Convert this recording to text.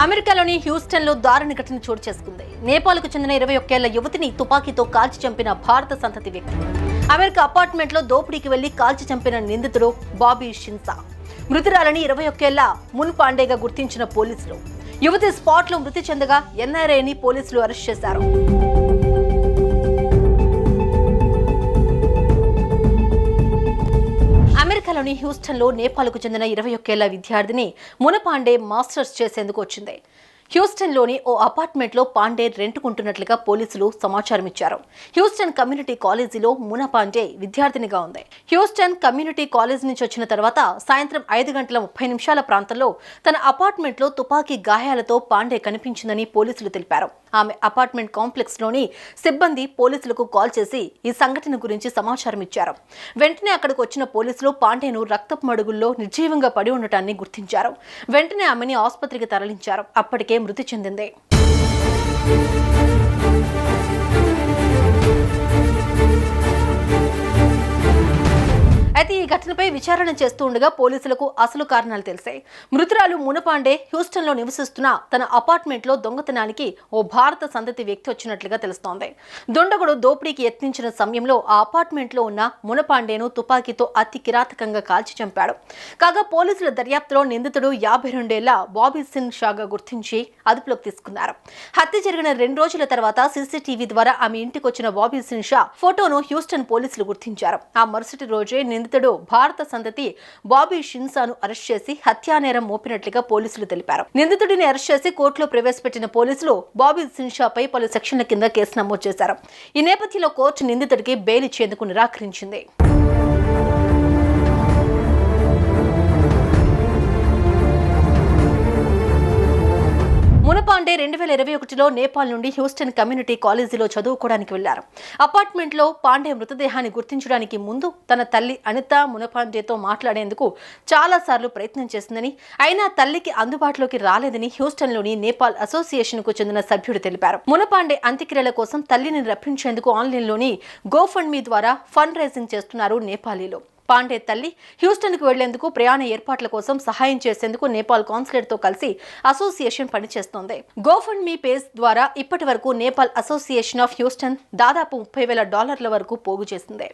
అమెరికాలోని హ్యూస్టన్లో దారుణ ఘటన చోటు చేసుకుంది. నేపాల్కు చెందిన 21 ఏళ్ల యువతిని తుపాకీతో కాల్చి చంపిన భారత సంతతి వ్యక్తి. అమెరికా అపార్ట్మెంట్లో దోపిడీకి వెళ్లి కాల్చి చంపిన నిందితుడు బాబీ షిన్సా. మృతురాలని 21 ఏళ్ల మున్ పాండేగా గుర్తించిన పోలీసులు. యువతి స్పాట్లో మృతి చెందగా ఎన్ఆర్ఐని పోలీసులు అరెస్ట్ చేశారు. అమెరికాలోని హ్యూస్టన్లో నేపాల్కు చెందిన 21 ఏళ్ల విద్యార్థిని మున పాండే మాస్టర్స్ చేసేందుకు వచ్చింది. హ్యూస్టన్లోని ఓ అపార్ట్మెంట్లో పాండే రెంట్కుంటున్నట్లుగా పోలీసులు సమాచారం ఇచ్చారు. హ్యూస్టన్ కమ్యూనిటీ కాలేజీలో మున పాండే విద్యార్థినిగా ఉంది. హ్యూస్టన్ కమ్యూనిటీ కాలేజీ నుంచి వచ్చిన తర్వాత సాయంత్రం 5:30 ప్రాంతంలో తన అపార్ట్మెంట్లో తుపాకీ గాయాలతో పాండే కనిపించిందని పోలీసులు తెలిపారు. ఆమె అపార్ట్మెంట్ కాంప్లెక్స్ లోని సిబ్బంది పోలీసులకు కాల్ చేసి ఈ సంఘటన గురించి సమాచారం ఇచ్చారు. వెంటనే అక్కడికి వచ్చిన పోలీసులు పాండేను రక్తపు మడుగుల్లో నిర్జీవంగా పడి ఉండటాన్ని గుర్తించారు. వెంటనే ఆమెని ఆసుపత్రికి తరలించారు. అప్పటికే మృతి చెందింది. అయితే ఈ ఘటనపై విచారణ చేస్తూ ఉండగా పోలీసులకు అసలు కారణాలు తెలిసాయి. మృతురాలు మునపాండే హ్యూస్టన్లో నివసిస్తున్న తన అపార్ట్మెంట్లో దొంగతనానికి ఓ భారత సంతతి వ్యక్తి వచ్చినట్లుగా తెలుస్తోంది. దుండగుడు దోపిడీకి యత్నించిన సమయంలో ఆ అపార్ట్మెంట్లో ఉన్న మునపాండేను తుపాకీతో అతి కిరాతకంగా కాల్చి చంపాడు. కాగా పోలీసుల దర్యాప్తులో నిందితుడు 52 ఏళ్ల బాబీ షిన్సాగా గుర్తించి అదుపులోకి తీసుకున్నారు. హత్య జరిగిన 2 రోజుల తర్వాత సీసీటీవీ ద్వారా ఆమె ఇంటికి వచ్చిన బాబీ షిన్సా ఫోటోను హ్యూస్టన్ పోలీసులు గుర్తించారు. ఆ మరుసటి రోజే నిందితుడు భారత సంతతి బాబీ షిన్సాను అరెస్ట్ చేసి హత్యానేరం మోపినట్లుగా పోలీసులు తెలిపారు. నిందితుడిని అరెస్ట్ చేసి కోర్టులో ప్రవేశపెట్టిన పోలీసులు బాబీ షిన్సాపై పలు సెక్షన్ల కింద కేసు నమోదు చేశారు. ఈ నేపథ్యంలో కోర్టు నిందితుడికి బెయిల్ ఇచ్చేందుకు నిరాకరించింది. మునపాండే 2021లో నేపాల్ నుండి హ్యూస్టన్ కమ్యూనిటీ కాలేజీలో చదువుకోవడానికి వెళ్లారు. అపార్ట్మెంట్లో పాండే మృతదేహాన్ని గుర్తించడానికి ముందు తన తల్లి అనిత మునపాండేతో మాట్లాడేందుకు చాలా సార్లు ప్రయత్నం చేసిందని, అయినా తల్లికి అందుబాటులోకి రాలేదని హ్యూస్టన్లోని నేపాల్ అసోసియేషన్కు చెందిన సభ్యుడు తెలిపారు. మునపాండే అంత్యక్రియల కోసం తల్లిని రప్పించేందుకు ఆన్లైన్లోని గోఫండ్మీ ద్వారా ఫండ్ రైజింగ్ చేస్తున్నారు నేపాలీలు. పాండే తల్లి హ్యూస్టన్కు వెళ్లేందుకు ప్రయాణ ఏర్పాట్ల కోసం సహాయం చేసేందుకు నేపాల్ కాన్సులేట్తో కలిసి అసోసియేషన్ పనిచేస్తోంది. గోఫండ్మీ పేజ్ ద్వారా ఇప్పటి వరకు నేపాల్ అసోసియేషన్ ఆఫ్ హ్యూస్టన్ దాదాపు $30,000 వరకు పోగు చేసింది.